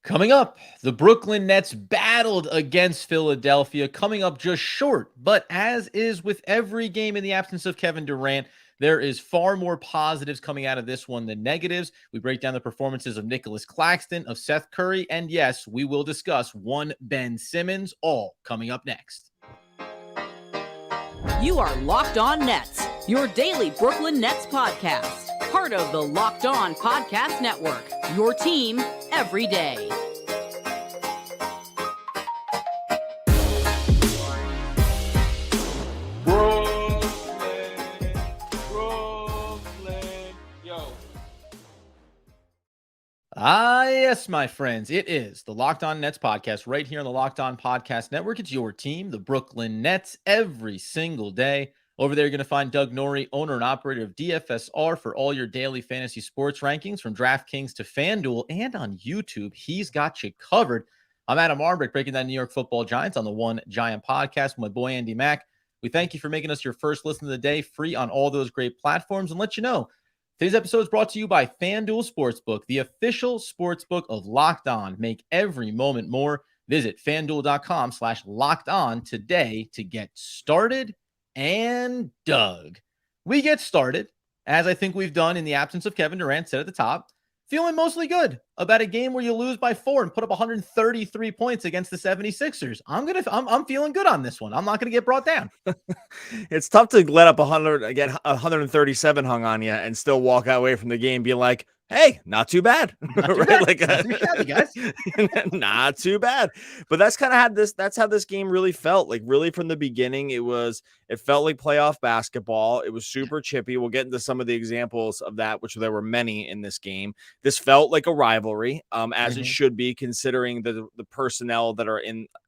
Coming up, the Brooklyn Nets battled against Philadelphia, coming up just short. But as is with every game in the absence of Kevin Durant, there is far more positives coming out of this one than negatives. We break down the performances of Nic Claxton, of Seth Curry, and yes, we will discuss one Ben Simmons, all coming up next. You are Locked On Nets, your daily Brooklyn Nets podcast. Part of the Locked On Podcast Network, your team every day. Brooklyn, yo. Yes, my friends, it is the Locked On Nets podcast right here on the Locked On Podcast Network. It's your team, the Brooklyn Nets, every single day. Over there, you're going to find Doug Norrie, owner and operator of DFSR, for all your daily fantasy sports rankings from DraftKings to FanDuel, and on YouTube. He's got you covered. I'm Adam Armbrecht, breaking down New York Football Giants on the One Giant podcast with my boy Andy Mack. We thank you for making us your first listen of the day, free on all those great platforms, and let you know today's episode is brought to you by FanDuel Sportsbook, the official sportsbook of Locked On. Make every moment more. Visit FanDuel.com/Locked On today to get started. And Doug, we get started, as I think we've done in the absence of Kevin Durant, said at the top, feeling mostly good about a game where you lose by 4 and put up 133 points against the 76ers. I'm feeling good on this one. I'm not going to get brought down. It's tough to let up 137 hung on you and still walk away from the game being like, hey, not too bad. Not too bad. Like, not too shabby, guys. Not too bad. But that's kind of that's how this game really felt. Like, really from the beginning, it felt like playoff basketball. It was super chippy. We'll get into some of the examples of that, which there were many in this game. This felt like a rivalry, as it should be, considering the personnel that are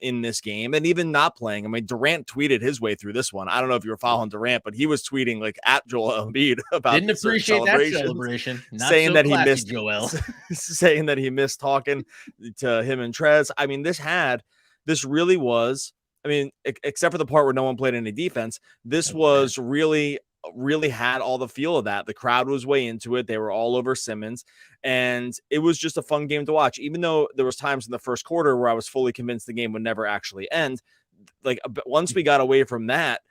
in this game, and even not playing. I mean, Durant tweeted his way through this one. I don't know if you were following Durant, but he was tweeting like at Joel Embiid about didn't appreciate that celebration. Saying that he missed Joel, saying that he missed talking to him and Trez. I mean, this really was. I mean, except for the part where no one played any defense, this was really had all the feel of that. The crowd was way into it. They were all over Simmons, and it was just a fun game to watch. Even though there was times in the first quarter where I was fully convinced the game would never actually end. Like, once we got away from that,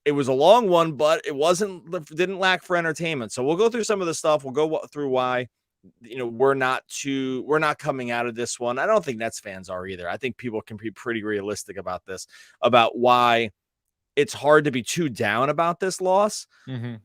it was a long one, but didn't lack for entertainment. So we'll go through some of the stuff. We'll go through why, we're not coming out of this one. I don't think Nets fans are either. I think people can be pretty realistic about this, about why it's hard to be too down about this loss,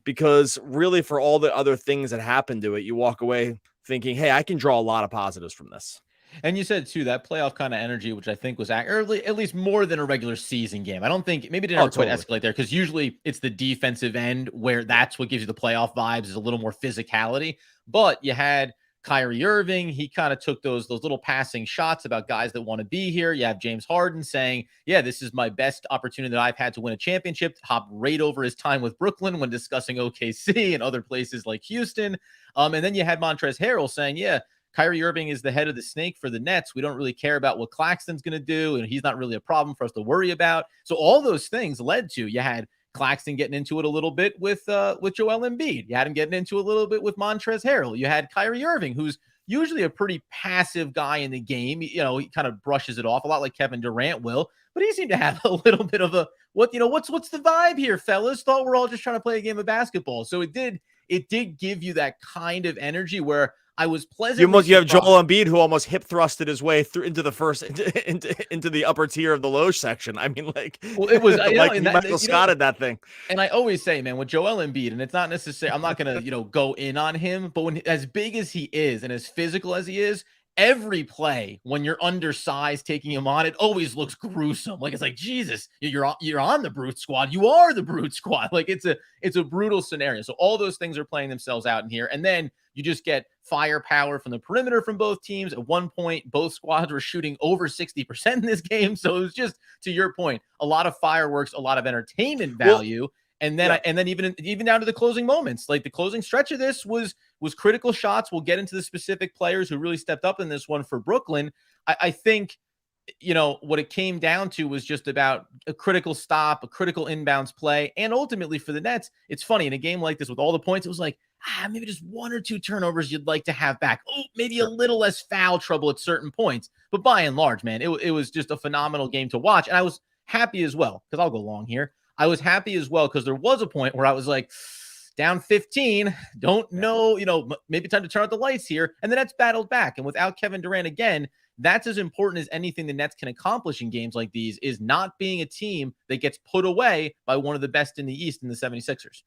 because really, for all the other things that happened to it, you walk away thinking, hey, I can draw a lot of positives from this. And you said, too, that playoff kind of energy, which I think was early, at least more than a regular season game. I don't think, maybe it didn't quite escalate there, because usually it's the defensive end where that's what gives you the playoff vibes, is a little more physicality. But you had Kyrie Irving. He kind of took those little passing shots about guys that want to be here. You have James Harden saying, yeah, this is my best opportunity that I've had to win a championship. Hop right over his time with Brooklyn when discussing OKC and other places like Houston. And then you had Montrezl Harrell saying, yeah, Kyrie Irving is the head of the snake for the Nets. We don't really care about what Claxton's going to do, and he's not really a problem for us to worry about. So all those things led to, you had Claxton getting into it a little bit with Joel Embiid. You had him getting into a little bit with Montrezl Harrell. You had Kyrie Irving, who's usually a pretty passive guy in the game. He kind of brushes it off a lot like Kevin Durant will, but he seemed to have a little bit of a, what's the vibe here, fellas? Thought we're all just trying to play a game of basketball. So it did give you that kind of energy where I was pleasantly You have Joel Embiid, who almost hip thrusted his way through into the first into the upper tier of the low section. I mean, it was like Michael Scott that thing. And I always say, man, with Joel Embiid, and it's not necessarily, I'm not gonna go in on him, but when as big as he is and as physical as he is, every play when you're undersized taking him on, it always looks gruesome. Like, it's like, Jesus, you're on the brute squad. You are the brute squad. Like, it's a brutal scenario. So all those things are playing themselves out in here, and then you just get firepower from the perimeter from both teams. At one point, both squads were shooting over 60% in this game. So it was just, to your point, a lot of fireworks, a lot of entertainment value. Well, and then even down to the closing moments, like the closing stretch of this was critical shots. We'll get into the specific players who really stepped up in this one for Brooklyn. I think, what it came down to was just about a critical stop, a critical inbounds play. And ultimately for the Nets, it's funny, in a game like this with all the points, it was like, maybe just 1 or 2 turnovers you'd like to have back. Oh, maybe a little less foul trouble at certain points. But by and large, man, it was just a phenomenal game to watch. And I was happy as well, because I'll go long here. I was happy as well because there was a point where I was like, down 15, don't know, maybe time to turn out the lights here. And the Nets battled back. And without Kevin Durant again, that's as important as anything the Nets can accomplish in games like these, is not being a team that gets put away by one of the best in the East in the 76ers.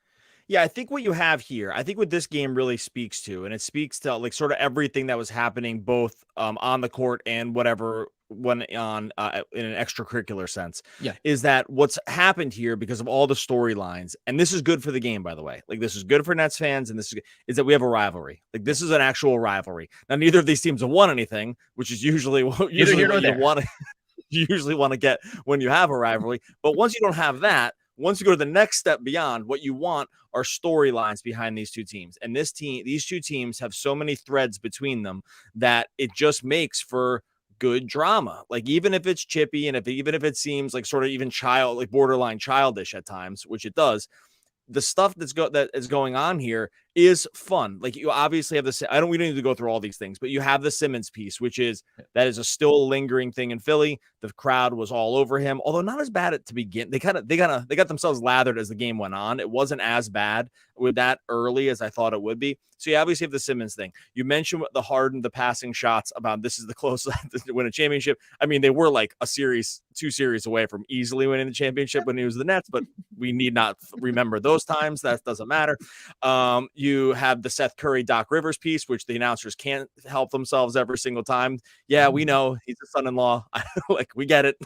Yeah, I think what you have here, I think what this game really speaks to, and it speaks to like sort of everything that was happening both on the court and whatever went on in an extracurricular sense, is that what's happened here because of all the storylines, and this is good for the game, by the way, like this is good for Nets fans, and is that we have a rivalry. Like this is an actual rivalry. Now, neither of these teams have won anything, which is usually what you want to usually want to get when you have a rivalry. But once you don't have that, once you go to the next step beyond, what you want are storylines behind these two teams. And these two teams have so many threads between them that it just makes for good drama. Like even if it's chippy and even if it seems like sort of even borderline childish at times, which it does, the stuff that is going on here is fun. Like you obviously have this. We don't need to go through all these things, but you have the Simmons piece, that is a still lingering thing in Philly. The crowd was all over him, although not as bad to begin. They got themselves lathered as the game went on. It wasn't as bad with that early as I thought it would be. So you obviously have the Simmons thing. You mentioned the passing shots about this is the closest to win a championship. I mean, they were like 2 series away from easily winning the championship when it was the Nets, but we need not remember those times. That doesn't matter. You have the Seth Curry, Doc Rivers piece, which the announcers can't help themselves every single time. Yeah, we know he's a son-in-law. Like we get it.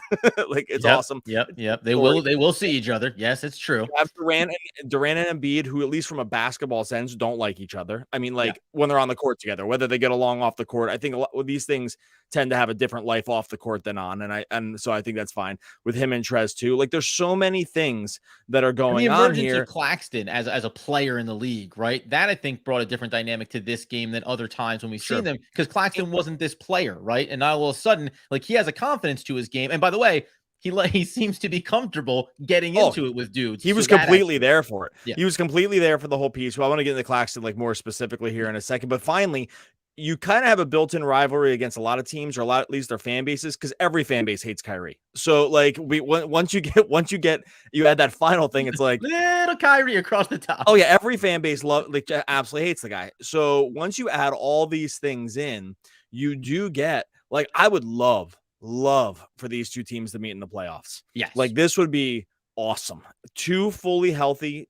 Like it's awesome. Yep. They will see each other. Yes, it's true. You have Durant and Embiid, who at least from a basketball sense don't like each other. I mean, when they're on the court together, whether they get along off the court, I think a lot of these things tend to have a different life off the court than on. And so I think that's fine with him and Trez too. Like there's so many things that are going on here. Of Claxton as a player in the league, right? That I think brought a different dynamic to this game than other times when we've seen them, because Claxton wasn't this player, right? And now all of a sudden, like he has a confidence to his game. And by the way, he seems to be comfortable getting into it with dudes. He was completely there for it. Yeah. He was completely there for the whole piece. Well, I want to get into Claxton like more specifically here in a second, but finally, you kind of have a built-in rivalry against a lot of teams, or at least their fan bases, because every fan base hates Kyrie. So like once you add that final thing, it's like little Kyrie across the top. Oh yeah, every fan base absolutely hates the guy. So once you add all these things in, you do get like I would love for these two teams to meet in the playoffs. Yes, like this would be awesome. 2 fully healthy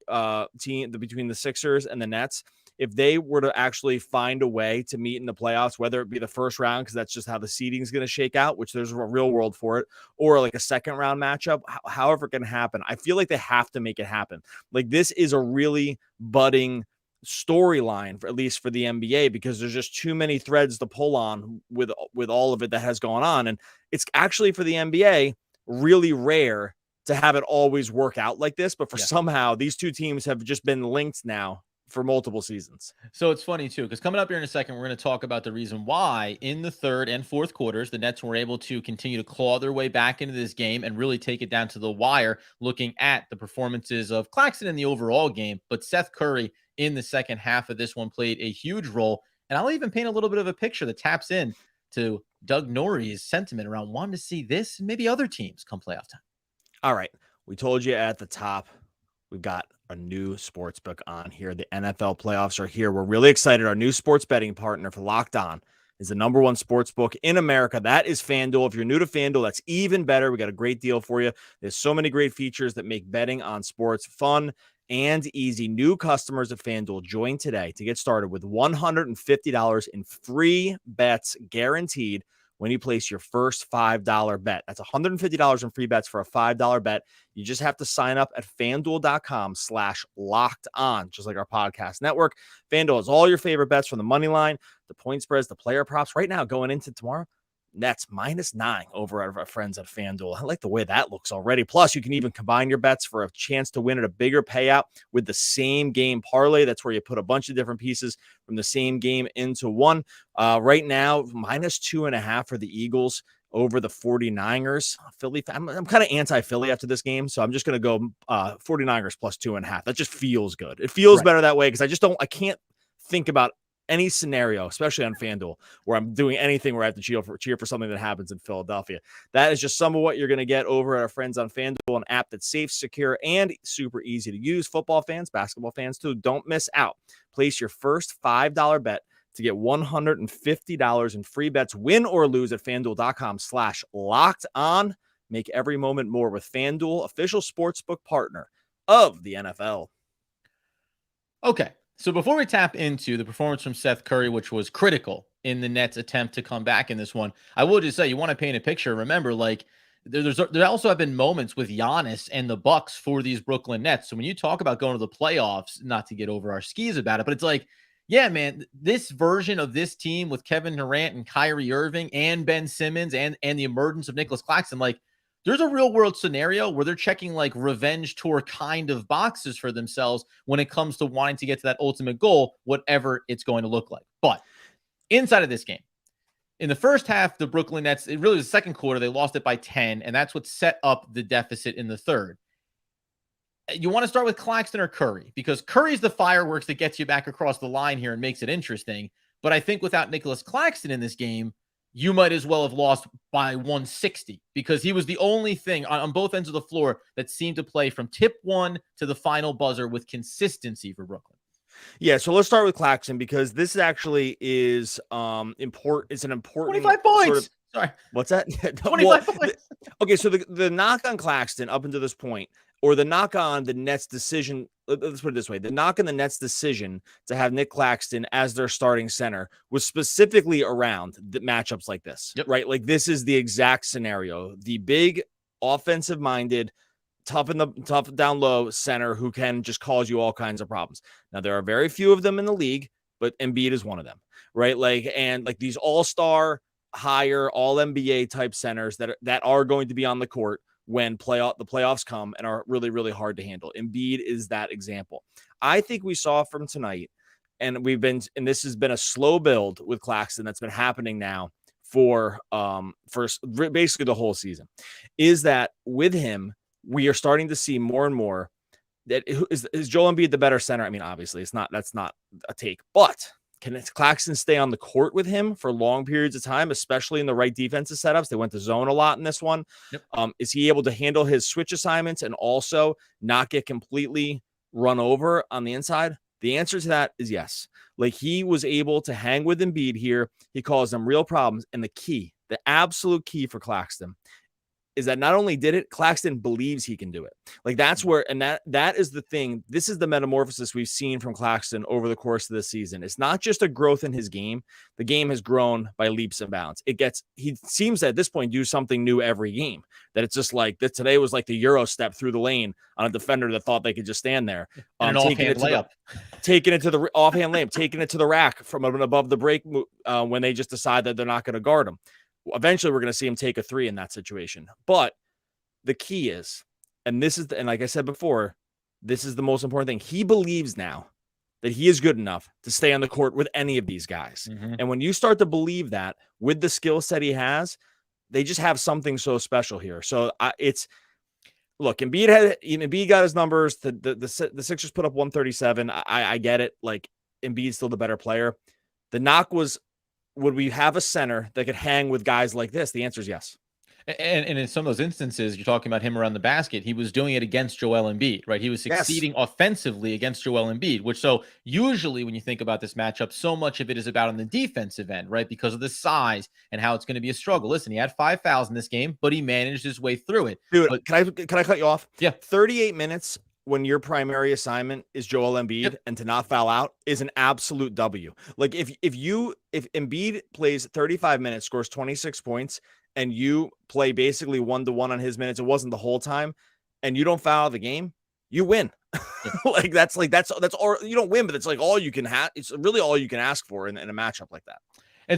team between the Sixers and the Nets. If they were to actually find a way to meet in the playoffs, whether it be the first round, because that's just how the seeding is going to shake out, which there's a real world for it, or like a second round matchup, however it can happen, I feel like they have to make it happen. Like this is a really budding storyline, at least for the NBA, because there's just too many threads to pull on with all of it that has gone on. And it's actually for the NBA really rare to have it always work out like this. But somehow these two teams have just been linked now for multiple seasons. So it's funny too, because coming up here in a second, we're going to talk about the reason why in the third and fourth quarters, the Nets were able to continue to claw their way back into this game and really take it down to the wire, looking at the performances of Claxton in the overall game. But Seth Curry in the second half of this one played a huge role. And I'll even paint a little bit of a picture that taps in to Doug Norrie's sentiment around wanting to see this and maybe other teams come playoff time. All right. We told you at the top, we've got a new sports book on here. The NFL playoffs are here. We're really excited. Our new sports betting partner for Locked On is the #1 sports book in America. That is FanDuel. If you're new to FanDuel, that's even better. We got a great deal for you. There's so many great features that make betting on sports fun and easy. New customers of FanDuel, join today to get started with $150 in free bets guaranteed when you place your first $5 bet. That's $150 in free bets for a $5 bet. You just have to sign up at FanDuel.com/locked-on, just like our podcast network. FanDuel has all your favorite bets from the money line, the point spreads, the player props. Right now, going into tomorrow, Nets -9 over our friends at FanDuel. I like the way that looks already. Plus, you can even combine your bets for a chance to win at a bigger payout with the same game parlay. That's where you put a bunch of different pieces from the same game into one. Right now, -2.5 for the Eagles over the 49ers. Philly, I'm kind of anti-Philly after this game, so I'm just going to go 49ers +2.5. That just feels good. It feels better that way because I can't think about any scenario, especially on FanDuel, where I'm doing anything where I have to cheer for something that happens in Philadelphia. That is just some of what you're going to get over at our friends on FanDuel, an app that's safe, secure, and super easy to use. Football fans, basketball fans too, don't miss out. Place your first $5 bet to get $150 in free bets, win or lose at FanDuel.com/locked-on. Make every moment more with FanDuel, official sportsbook partner of the NFL. Okay. So before we tap into the performance from Seth Curry, which was critical in the Nets' attempt to come back in this one, I will just say, you want to paint a picture. Remember, like there also have been moments with Giannis and the Bucks for these Brooklyn Nets. So when you talk about going to the playoffs, not to get over our skis about it, but it's like, yeah, man, this version of this team with Kevin Durant and Kyrie Irving and Ben Simmons and the emergence of Nic Claxton, like, there's a real world scenario where they're checking like revenge tour kind of boxes for themselves when it comes to wanting to get to that ultimate goal, whatever it's going to look like. But inside of this game, in the first half, the Brooklyn Nets, it really was the second quarter, they lost it by 10, and that's what set up the deficit in the third. You want to start with Claxton or Curry? Because Curry's the fireworks that gets you back across the line here and makes it interesting. But I think without Nic Claxton in this game, you might as well have lost by 160 because he was the only thing on both ends of the floor that seemed to play from tip one to the final buzzer with consistency for Brooklyn. Yeah, so let's start with Claxton because this actually is important. It's an important 25 points. Sort of, Sorry. What's that? 25 points. Okay, so the knock on Claxton up until this point, or the knock on the Nets decision, let's put it this way, the knock on the Nets decision to have Nic Claxton as their starting center was specifically around the matchups like this, right? Like this is the exact scenario. The big offensive-minded, tough down low center who can just cause you all kinds of problems. Now, there are very few of them in the league, but Embiid is one of them, right? And these all-star, higher, all-NBA type centers that are going to be on the court when the playoffs come and are really, really hard to handle. Embiid is that example. I think we saw from tonight, and this has been a slow build with Claxton that's been happening now for basically the whole season, is that with him, we are starting to see more and more that is Joel Embiid the better center? I mean, obviously that's not a take, but can Claxton stay on the court with him for long periods of time, especially in the right defensive setups? They went to zone a lot in this one. Yep. Is he able to handle his switch assignments and also not get completely run over on the inside? The answer to that is yes. Like he was able to hang with Embiid here. He caused them real problems. And the absolute key for Claxton is that not only did it, Claxton believes he can do it. Like that's where, and that is the thing. This is the metamorphosis we've seen from Claxton over the course of this season. It's not just a growth in his game. The game has grown by leaps and bounds. He seems to at this point do something new every game. That it's just like that today was like the Euro step through the lane on a defender that thought they could just stand there. Taking it to the offhand layup, taking it to the rack from above the break when they just decide that they're not going to guard him. Eventually, we're going to see him take a three in that situation. But the key is, and like I said before, this is the most important thing. He believes now that he is good enough to stay on the court with any of these guys. Mm-hmm. And when you start to believe that with the skill set he has, they just have something so special here. So look, Embiid got his numbers. The Sixers put up 137. I get it. Like Embiid's still the better player. The knock was, would we have a center that could hang with guys like this? The answer is yes. And in some of those instances, you're talking about him around the basket. He was doing it against Joel Embiid, right? He was succeeding offensively against Joel Embiid, which so usually when you think about this matchup, so much of it is about on the defensive end, right? Because of the size and how it's going to be a struggle. Listen, he had 5 fouls in this game, but he managed his way through it. Dude, can I cut you off? Yeah. 38 minutes when your primary assignment is Joel Embiid and to not foul out is an absolute W. Like if Embiid plays 35 minutes, scores 26 points, and you play basically 1-to-1 on his minutes, it wasn't the whole time, and you don't foul the game, you win. that's all. You don't win, but it's like all you can have. It's really all you can ask for in a matchup like that.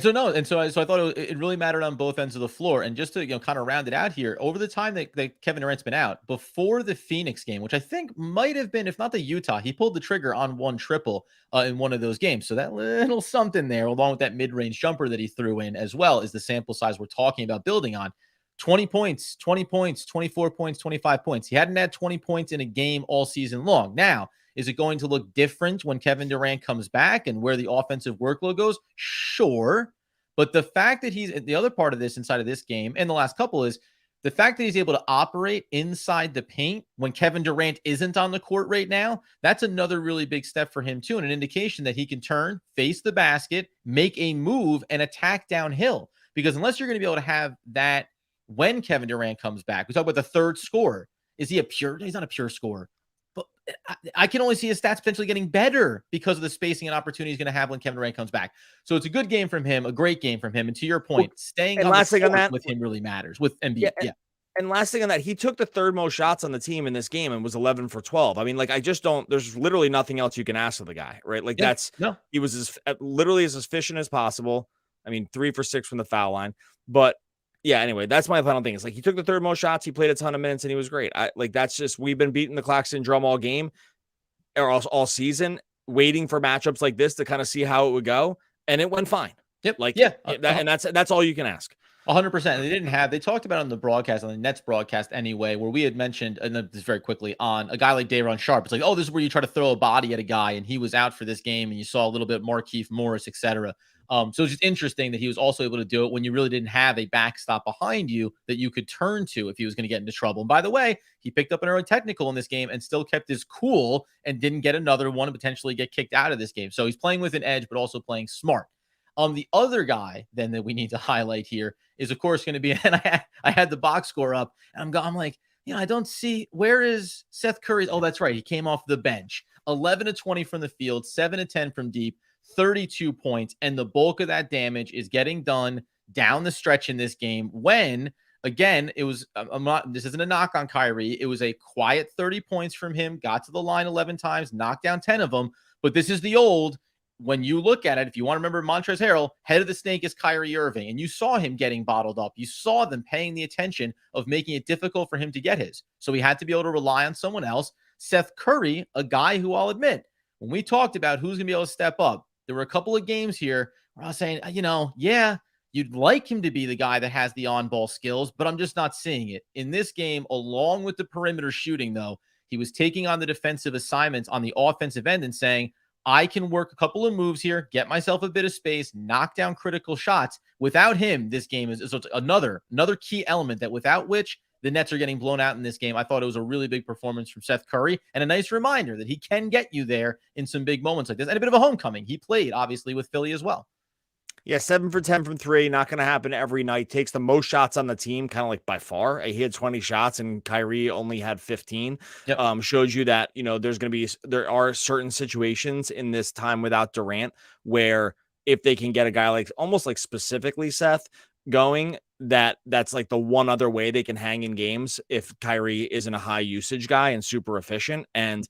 So I thought it really mattered on both ends of the floor. And just to kind of round it out here, over the time that Kevin Durant's been out, before the Phoenix game, which I think might have been, if not the Utah, he pulled the trigger on one triple in one of those games. So that little something there, along with that mid-range jumper that he threw in as well, is the sample size we're talking about building on. 20 points, 24 points, 25 points. He hadn't had 20 points in a game all season long. Now, Is it going to look different when Kevin Durant comes back and where the offensive workload goes? Sure. But the fact that the other part of this inside of this game and the last couple is the fact that he's able to operate inside the paint when Kevin Durant isn't on the court right now, that's another really big step for him too, and an indication that he can turn, face the basket, make a move, and attack downhill. Because unless you're going to be able to have that when Kevin Durant comes back, we talk about the third scorer. Is he he's not a pure scorer. But I can only see his stats potentially getting better because of the spacing and opportunity he's going to have when Kevin Durant comes back. So it's a good game from him, a great game from him. And to your point, staying on the court with him really matters with Embiid. Yeah. And last thing on that, he took the third most shots on the team in this game and was 11 for 12. I mean, like, there's literally nothing else you can ask of the guy, right? Like, he was literally as efficient as possible. I mean, 3 for 6 from the foul line. But yeah, anyway, that's my final thing. It's like he took the third most shots, he played a ton of minutes, and he was great. We've been beating the Claxton drum all game or all season, waiting for matchups like this to kind of see how it would go, and it went fine. Yep. And that's all you can ask. 100%. They talked about it on the broadcast, on the Nets broadcast anyway, where we had mentioned, and this very quickly, on a guy like Day'Ron Sharpe. It's like, oh, this is where you try to throw a body at a guy, and he was out for this game, and you saw a little bit Markieff Morris, etc. So it's just interesting that he was also able to do it when you really didn't have a backstop behind you that you could turn to if he was going to get into trouble. And by the way, he picked up an early technical in this game and still kept his cool and didn't get another one and potentially get kicked out of this game. So he's playing with an edge, but also playing smart. The other guy then that we need to highlight here is, of course, going to be, and I had the box score up, and I'm like, I don't see, where is Seth Curry? Oh, that's right. He came off the bench. 11 of 20 from the field, 7 of 10 from deep, 32 points. And the bulk of that damage is getting done down the stretch in this game when, again, it was, this isn't a knock on Kyrie. It was a quiet 30 points from him, got to the line 11 times, knocked down 10 of them. But this is the old, when you look at it, if you want to remember Montrezl Harrell, head of the snake is Kyrie Irving, and you saw him getting bottled up. You saw them paying the attention of making it difficult for him to get his. So he had to be able to rely on someone else. Seth Curry, a guy who I'll admit, when we talked about who's going to be able to step up, there were a couple of games here where I was saying, yeah, you'd like him to be the guy that has the on-ball skills, but I'm just not seeing it. In this game, along with the perimeter shooting, though, he was taking on the defensive assignments on the offensive end and saying, I can work a couple of moves here, get myself a bit of space, knock down critical shots. Without him, this game is another key element that without which the Nets are getting blown out in this game. I thought it was a really big performance from Seth Curry and a nice reminder that he can get you there in some big moments like this. And a bit of a homecoming. He played, obviously, with Philly as well. Yeah, 7 for 10 from 3. Not going to happen every night. Takes the most shots on the team, kind of like by far. He had 20 shots and Kyrie only had 15. Yep. Shows you that, there are certain situations in this time without Durant where if they can get a guy like almost like specifically Seth going, that's like the one other way they can hang in games if Kyrie isn't a high usage guy and super efficient. And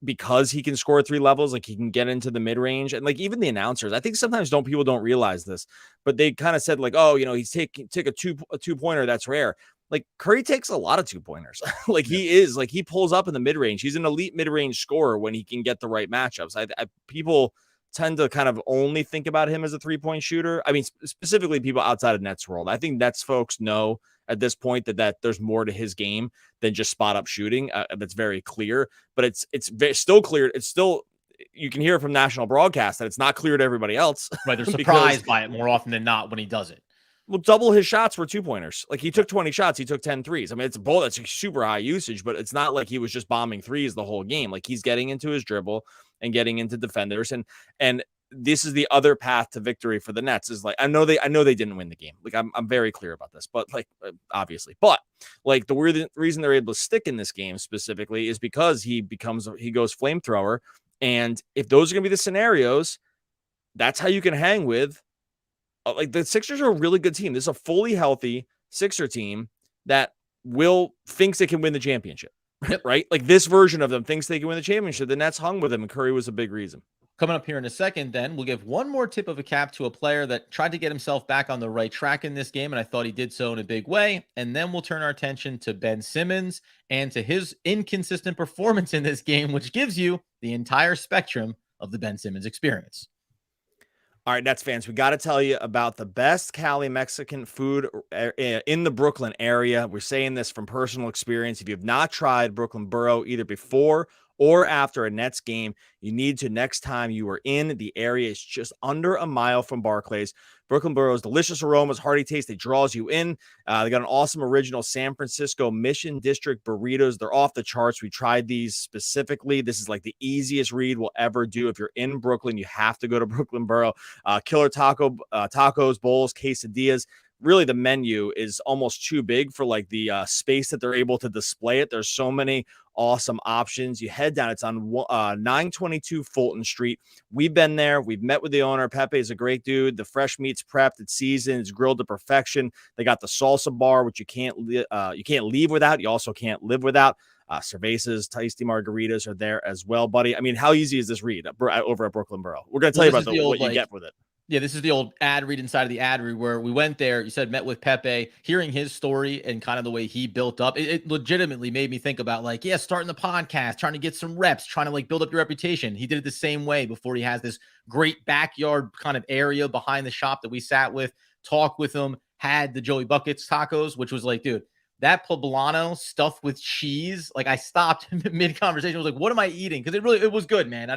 because he can score 3 levels, like he can get into the mid range, and like even the announcers, I think sometimes people don't realize this, but they kind of said like, oh, he's take a two pointer. That's rare. Like Curry takes a lot of 2-pointers. Like he pulls up in the mid range. He's an elite mid range scorer when he can get the right matchups. People tend to kind of only think about him as a 3-point shooter. I mean, specifically people outside of Nets world. I think Nets folks know at this point that there's more to his game than just spot up shooting. That's very clear, but it's still clear. It's still, you can hear it from national broadcast that it's not clear to everybody else. Right. They're surprised by it more often than not when he does it. Well, double his shots were 2-pointers. Like he took 20 shots, he took 10 threes. I mean, it's a ball that's super high usage, but it's not like he was just bombing threes the whole game. Like he's getting into his dribble and getting into defenders. And this is the other path to victory for the Nets is like, I know they didn't win the game. Like I'm very clear about this, but like, obviously, but like the reason they're able to stick in this game specifically is because he goes flamethrower. And if those are going to be the scenarios, that's how you can hang with, like the Sixers are a really good team. This is a fully healthy Sixer team that thinks they can win the championship, right? Like this version of them thinks they can win the championship. The Nets hung with them, and Curry was a big reason. Coming up here in a second, then we'll give one more tip of a cap to a player that tried to get himself back on the right track in this game, and I thought he did so in a big way. And then we'll turn our attention to Ben Simmons and to his inconsistent performance in this game, which gives you the entire spectrum of the Ben Simmons experience. All right, Nets fans, we got to tell you about the best Cali Mexican food in the Brooklyn area. We're saying this from personal experience. If you have not tried Brooklyn Burrow either before or after a Nets game, you need to next time you are in the area. It's just under a mile from Barclays. Brooklyn Borough's delicious aromas, hearty taste, it draws you in. They got an awesome original San Francisco Mission District burritos. They're off the charts. We tried these specifically. This is like the easiest read we'll ever do. If you're in Brooklyn, you have to go to Brooklyn Borough. Killer tacos, bowls, quesadillas. Really, the menu is almost too big for like the space that they're able to display it. There's so many awesome options. You head down. It's on 922 Fulton Street. We've been there. We've met with the owner. Pepe is a great dude. The fresh meat's prepped. It's seasoned. It's grilled to perfection. They got the salsa bar, which you can't leave without. You also can't live without. Cervezas, tasty margaritas are there as well, buddy. I mean, how easy is this read over at Brooklyn Borough? We're going to tell you about what you get with it. Yeah, this is the old ad read inside of the ad read where we went there. You said met with Pepe, hearing his story and kind of the way he built up. It legitimately made me think about like, starting the podcast, trying to get some reps, trying to like build up your reputation. He did it the same way before he has this great backyard kind of area behind the shop that we sat with, talked with him, had the Joey Buckets tacos, which was like, dude, that poblano stuffed with cheese. Like I stopped mid conversation. I was like, what am I eating? Because it was good, man.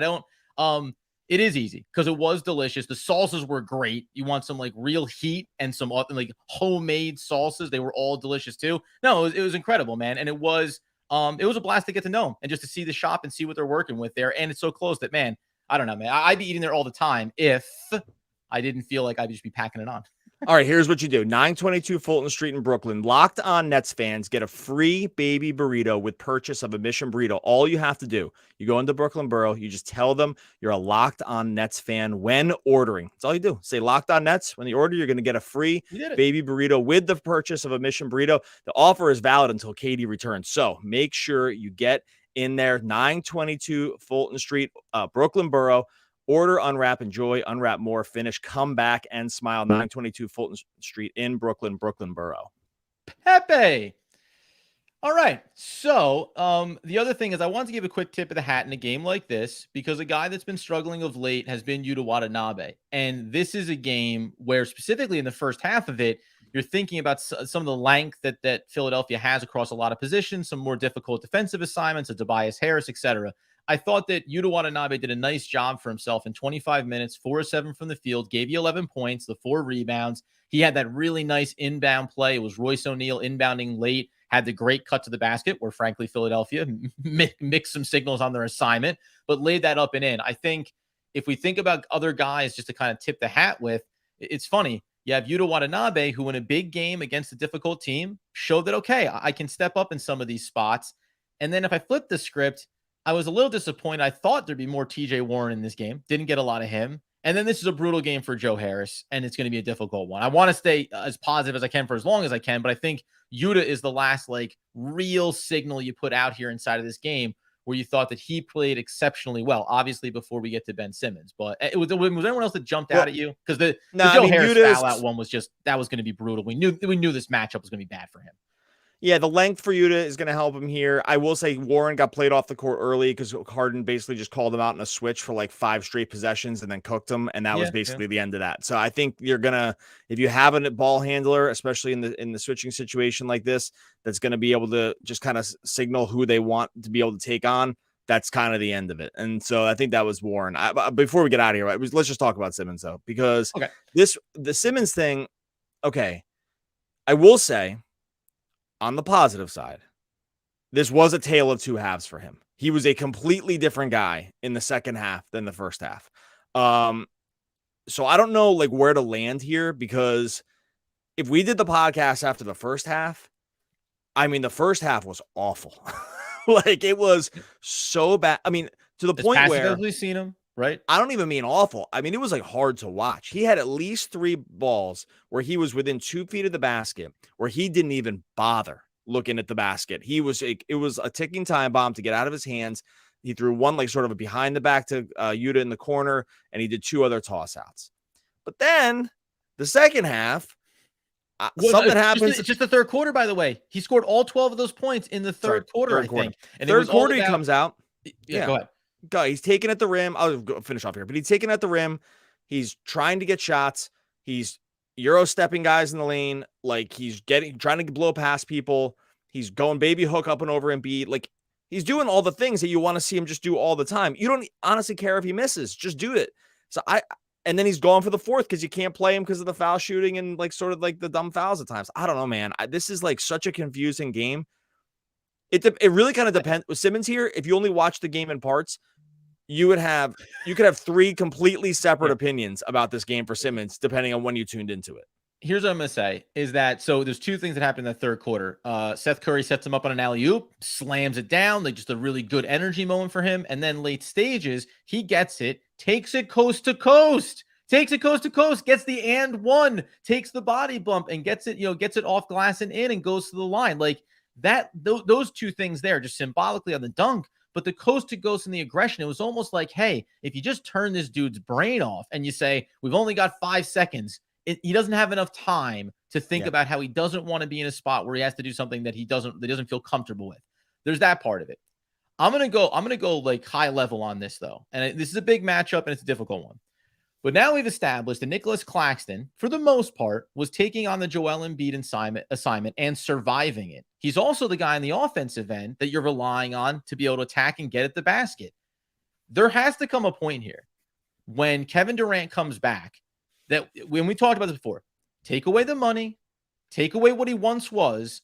It is easy because it was delicious. The salsas were great. You want some like real heat and some like homemade salsas. They were all delicious too. No, it was incredible, man. And it was a blast to get to know them and just to see the shop and see what they're working with there. And it's so close that, man, I don't know, man. I'd be eating there all the time if I didn't feel like I'd just be packing it on. All right, here's what you do. 922 Fulton Street in Brooklyn. Locked On Nets fans get a free baby burrito with purchase of a Mission Burrito. All you have to do, you go into Brooklyn Borough, you just tell them you're a Locked On Nets fan when ordering. That's all you do. Say Locked On Nets. When you order, you're going to get a free baby burrito with the purchase of a Mission Burrito. The offer is valid until Katie returns. So make sure you get in there. 922 Fulton Street, Brooklyn Borough. Order, unwrap, enjoy, unwrap more, finish, come back, and smile. 922 Fulton Street in Brooklyn, Brooklyn Borough. Pepe. All right. So the other thing is I want to give a quick tip of the hat in a game like this because a guy that's been struggling of late has been Yuta Watanabe. And this is a game where specifically in the first half of it, you're thinking about some of the length that Philadelphia has across a lot of positions, some more difficult defensive assignments, a Tobias Harris, etc. I thought that Yuta Watanabe did a nice job for himself in 25 minutes, 4 of 7 from the field, gave you 11 points, the 4 rebounds. He had that really nice inbound play. It was Royce O'Neal inbounding late, had the great cut to the basket where, frankly, Philadelphia mixed some signals on their assignment, but laid that up and in. I think if we think about other guys just to kind of tip the hat with, it's funny. You have Yuta Watanabe, who in a big game against a difficult team showed that, okay, I can step up in some of these spots. And then if I flip the script, I was a little disappointed. I thought there'd be more TJ Warren in this game. Didn't get a lot of him. And then this is a brutal game for Joe Harris, and it's going to be a difficult one. I want to stay as positive as I can for as long as I can, but I think Yuta is the last like real signal you put out here inside of this game where you thought that he played exceptionally well, obviously before we get to Ben Simmons. But was anyone else that jumped out at you? Because the Joe Harris foul out one was just, that was going to be brutal. We knew this matchup was going to be bad for him. Yeah, the length for Yuta is going to help him here. I will say Warren got played off the court early because Harden basically just called him out in a switch for like 5 straight possessions and then cooked him, and that was basically the end of that. So I think you're gonna, if you have a ball handler, especially in the switching situation like this, that's going to be able to just kind of signal who they want to be able to take on. That's kind of the end of it. And so I think that was Warren. Before we get out of here, let's just talk about Simmons though, because the Simmons thing. Okay, I will say, on the positive side, this was a tale of two halves for him. He was a completely different guy in the second half than the first half. So I don't know like where to land here, because if we did the podcast after the first half, I mean, the first half was awful. Like it was so bad. I mean, to the point where we've seen him, right? I don't even mean awful. I mean, it was like hard to watch. He had at least 3 balls where he was within 2 feet of the basket, where he didn't even bother looking at the basket. It was a ticking time bomb to get out of his hands. He threw one like sort of a behind the back to Yuta in the corner, and he did 2 other toss outs. But then the second half, something happens. It's just the third quarter, by the way. He scored all 12 of those points in the third quarter, I think. And third quarter, he comes out. Yeah, go ahead. He's taking at the rim. I'll finish off here, but he's taking at the rim. He's trying to get shots. He's Euro stepping guys in the lane. Like he's trying to blow past people. He's going baby hook up and over Embiid. Like He's doing all the things that you want to see him just do all the time. You don't honestly care if he misses. Just do it. And then he's gone for the fourth because you can't play him because of the foul shooting and like sort of like the dumb fouls at times. I don't know, man. This is like such a confusing game. It really kind of depends. With Simmons here, if you only watch the game in parts, you could have 3 completely separate opinions about this game for Simmons, depending on when you tuned into it. Here's what I'm going to say is that, so there's 2 things that happened in the third quarter. Seth Curry sets him up on an alley-oop, slams it down, like just a really good energy moment for him. And then late stages, he gets it, takes it coast to coast, gets the and one, takes the body bump and gets it, gets it off glass and in and goes to the line. Like that, those 2 things there, just symbolically on the dunk. But the coast to coast and the aggression, it was almost like, hey, if you just turn this dude's brain off and you say, we've only got 5 seconds, he doesn't have enough time to think about how he doesn't want to be in a spot where he has to do something that he doesn't feel comfortable with. There's that part of it. I'm going to go like high level on this though. And this is a big matchup and it's a difficult one. But now we've established that Nic Claxton, for the most part, was taking on the Joel Embiid assignment and surviving it. He's also the guy on the offensive end that you're relying on to be able to attack and get at the basket. There has to come a point here when Kevin Durant comes back that, when we talked about this before, take away the money, take away what he once was,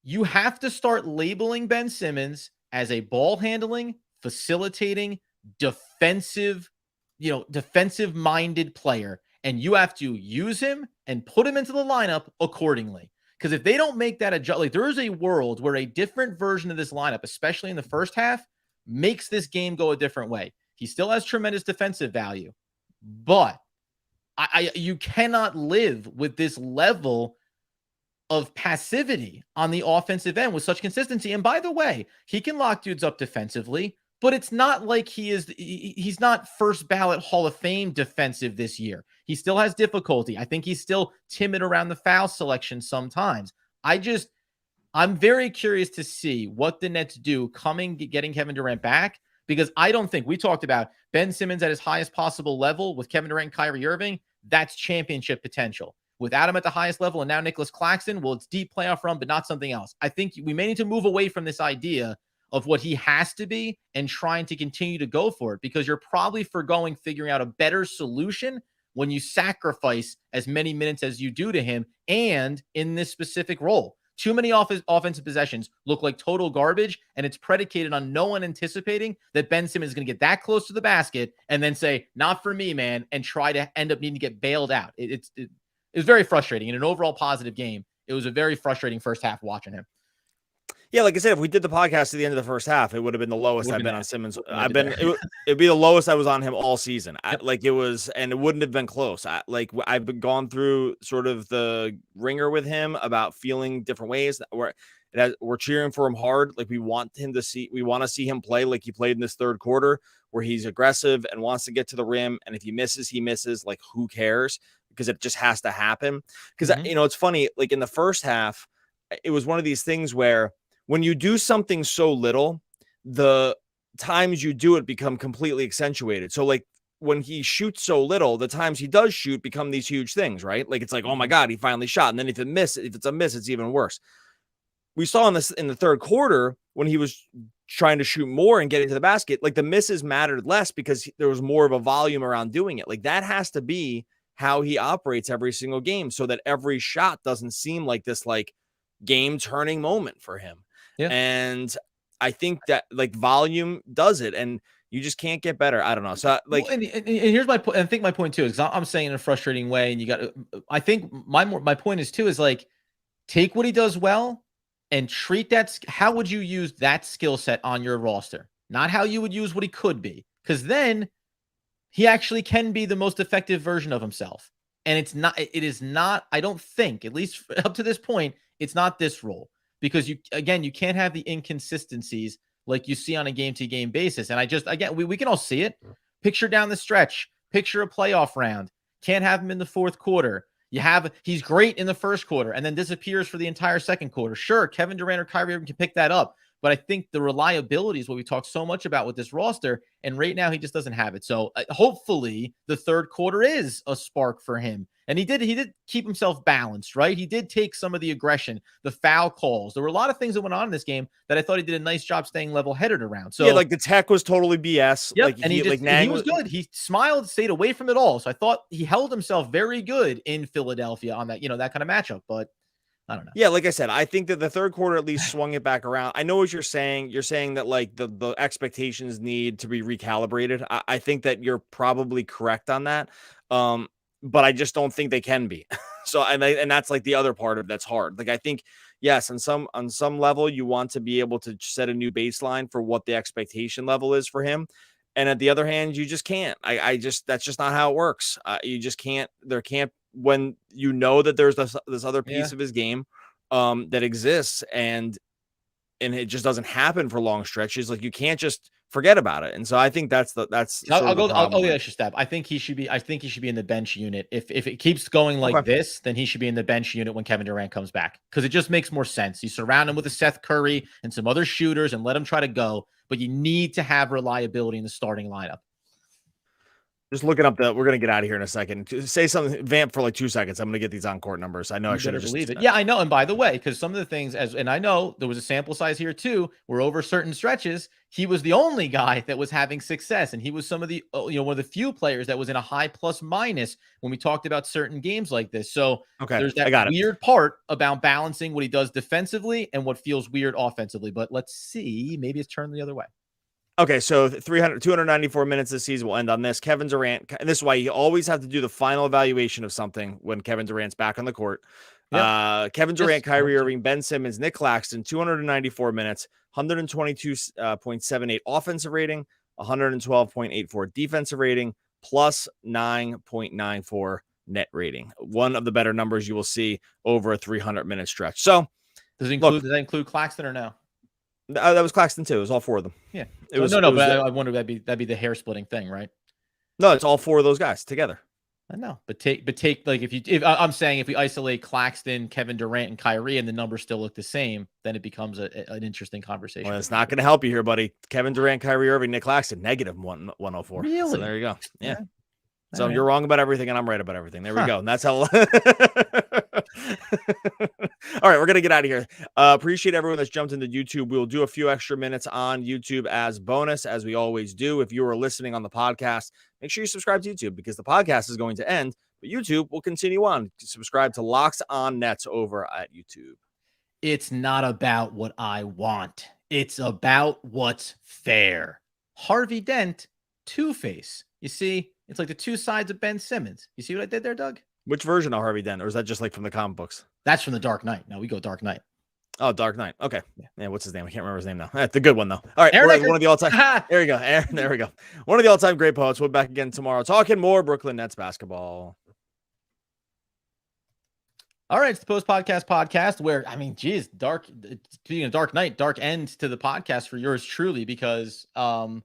you have to start labeling Ben Simmons as a ball handling, facilitating, defensive-minded player, and you have to use him and put him into the lineup accordingly. Because if they don't make that adjust, like there is a world where a different version of this lineup, especially in the first half, makes this game go a different way. He still has tremendous defensive value, but you cannot live with this level of passivity on the offensive end with such consistency. And by the way, he can lock dudes up defensively, but it's not like he's not first ballot Hall of Fame defensive this year. He still has difficulty. I think he's still timid around the foul selection sometimes. I'm very curious to see what the Nets do getting Kevin Durant back, because I don't think, we talked about Ben Simmons at his highest possible level with Kevin Durant and Kyrie Irving. That's championship potential. With Adam at the highest level and now Nic Claxton, well, it's deep playoff run, but not something else. I think we may need to move away from this idea of what he has to be and trying to continue to go for it, because you're probably figuring out a better solution when you sacrifice as many minutes as you do to him and in this specific role. Too many offensive possessions look like total garbage, and it's predicated on no one anticipating that Ben Simmons is going to get that close to the basket and then say, not for me, man, and try to end up needing to get bailed out. It was very frustrating. In an overall positive game, it was a very frustrating first half watching him. Yeah, like I said, if we did the podcast at the end of the first half, it would have been the lowest I've been on Simmons. It'd be the lowest I was on him all season. And it wouldn't have been close. I've gone through sort of the ringer with him about feeling different ways. We're cheering for him hard. Like we want to see him play like he played in this third quarter, where he's aggressive and wants to get to the rim. And if he misses, he misses. Like, who cares? Because it just has to happen. Because it's funny. Like in the first half, it was one of these things where, when you do something so little, the times you do it become completely accentuated. So like when he shoots so little, the times he does shoot become these huge things, right? Like it's like, oh my God, he finally shot. And then if it's a miss, it's even worse. We saw in the third quarter when he was trying to shoot more and get into the basket, like the misses mattered less because there was more of a volume around doing it. Like that has to be how he operates every single game, so that every shot doesn't seem like this like game turning moment for him. Yeah. And I think that like volume does it, and you just can't get better. I don't know. So like, and here's my point. I think my point too is I'm saying in a frustrating way, and I think my point is too is like, take what he does well and treat that. How would you use that skill set on your roster? Not how you would use what he could be, because then he actually can be the most effective version of himself. And it is not, I don't think, at least up to this point, it's not this role. Because you can't have the inconsistencies like you see on a game-to-game basis. And we can all see it. Picture down the stretch. Picture a playoff round. Can't have him in the fourth quarter. He's great in the first quarter and then disappears for the entire second quarter. Sure, Kevin Durant or Kyrie Irving can pick that up. But I think the reliability is what we talk so much about with this roster. And right now he just doesn't have it. So hopefully the third quarter is a spark for him. And he did keep himself balanced, right? He did take some of the aggression, the foul calls. There were a lot of things that went on in this game that I thought he did a nice job staying level-headed around. So yeah, like the tech was totally BS. Yep, Like and he was good. He smiled, stayed away from it all. So I thought he held himself very good in Philadelphia on that, that kind of matchup. But I don't know. Yeah, like I said, I think that the third quarter at least swung it back around. I know what you're saying. You're saying that like the expectations need to be recalibrated. I think that you're probably correct on that. But I just don't think they can be. So and that's like the other part of that's hard. Like I think yes, on some level you want to be able to set a new baseline for what the expectation level is for him. And at the other hand, you just can't. That's just not how it works. You just can't. There can't when you know that there's this other piece of his game that exists and it just doesn't happen for long stretches. Like you can't just forget about it. And so I think that's I'll extra step. I think he should be in the bench unit. If it keeps going like this, then he should be in the bench unit when Kevin Durant comes back, because it just makes more sense. You surround him with a Seth Curry and some other shooters and let him try to go, but you need to have reliability in the starting lineup. Just looking up we're going to get out of here in a second. Say something, vamp for like 2 seconds. I'm going to get these on-court numbers. I know I should have just... believe it. Yeah, I know. And by the way, because some of the things, and I know there was a sample size here too, where over certain stretches, he was the only guy that was having success. And he was some of the, one of the few players that was in a high plus minus when we talked about certain games like this. So there's that weird part about balancing what he does defensively and what feels weird offensively. But let's see, maybe it's turned the other way. Okay, so 294 minutes this season will end on this. Kevin Durant, and this is why you always have to do the final evaluation of something when Kevin Durant's back on the court. Yep. Kevin Durant, Kyrie Irving, Ben Simmons, Nic Claxton, 294 minutes, 122.78 offensive rating, 112.84 defensive rating, plus 9.94 net rating. One of the better numbers you will see over a 300-minute stretch. So, does that include Claxton or no? That was Claxton too. It was all four of them. Yeah. I wonder that'd be the hair splitting thing, right? No, it's all four of those guys together. I know, but take like if I'm saying if we isolate Claxton, Kevin Durant, and Kyrie, and the numbers still look the same, then it becomes an interesting conversation. Well, it's not going to help you here, buddy. Kevin Durant, Kyrie Irving, Nic Claxton, negative 104. Really? So there you go. Yeah. So you're wrong about everything, and I'm right about everything. There we go. And that's how. All right, we're gonna get out of here. Appreciate everyone that's jumped into YouTube. We'll do a few extra minutes on YouTube as bonus, as we always do. If you are listening on the podcast, make sure you subscribe to YouTube, because the podcast is going to end, but YouTube will continue on. Subscribe to Locks on Nets over at YouTube. It's not about what I want. It's about what's fair. Harvey Dent, Two-Face. You see, it's like the two sides of Ben Simmons. You see what I did there, Doug? Which version of Harvey Dent, or is that just like from the comic books? That's from the Dark Knight. No, we go Dark Knight. Oh, Dark Knight. Okay. Yeah. What's his name? I can't remember his name now. That's the good one though. All right. One of the all-time. There you go. Aaron, there we go. One of the all-time great poets. We'll be back again tomorrow talking more Brooklyn Nets basketball. All right, it's the Post Podcast where, I mean, geez, speaking of Dark Knight, dark end to the podcast for yours truly, because I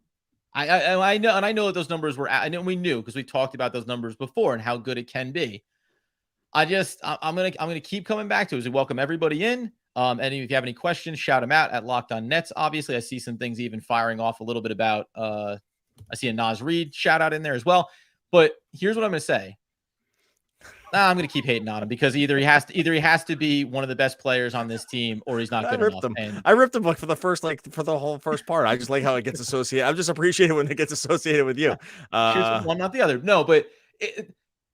know those numbers were, I know we knew because we talked about those numbers before and how good it can be. I'm gonna keep coming back to it as we welcome everybody in. And if you have any questions, shout them out at Locked On Nets. Obviously, I see some things even firing off a little bit about. I see a Nas Reed shout out in there as well. But here's what I'm gonna say. I'm gonna keep hating on him because either he has to be one of the best players on this team, or he's not good enough. I ripped him like for the whole first part. I just like how it gets associated. I'm just appreciating when it gets associated with you. Here's one, not the other. No, but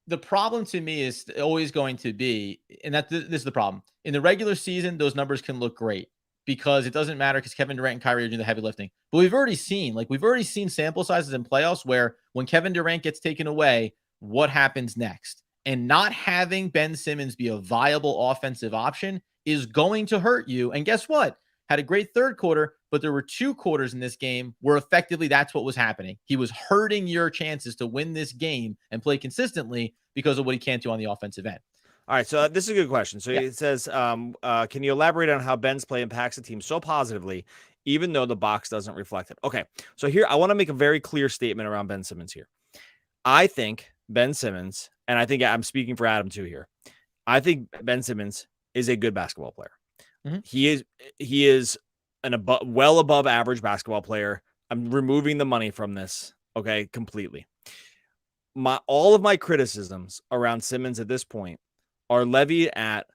the problem to me is always going to be, and this is the problem. In the regular season, those numbers can look great because it doesn't matter because Kevin Durant and Kyrie are doing the heavy lifting. But we've already seen sample sizes in playoffs where when Kevin Durant gets taken away, what happens next? And not having Ben Simmons be a viable offensive option is going to hurt you. And guess what? Had a great third quarter, but there were two quarters in this game where effectively that's what was happening. He was hurting your chances to win this game and play consistently because of what he can't do on the offensive end. All right, so this is a good question. So it says, can you elaborate on how Ben's play impacts the team so positively, even though the box doesn't reflect it? Okay, so here I want to make a very clear statement around Ben Simmons here. I think Ben Simmons, and I think I'm speaking for Adam too here, I think Ben Simmons is a good basketball player. Mm-hmm. He is well above average basketball player. I'm removing the money from this, okay, completely. all of my criticisms around Simmons at this point are levied at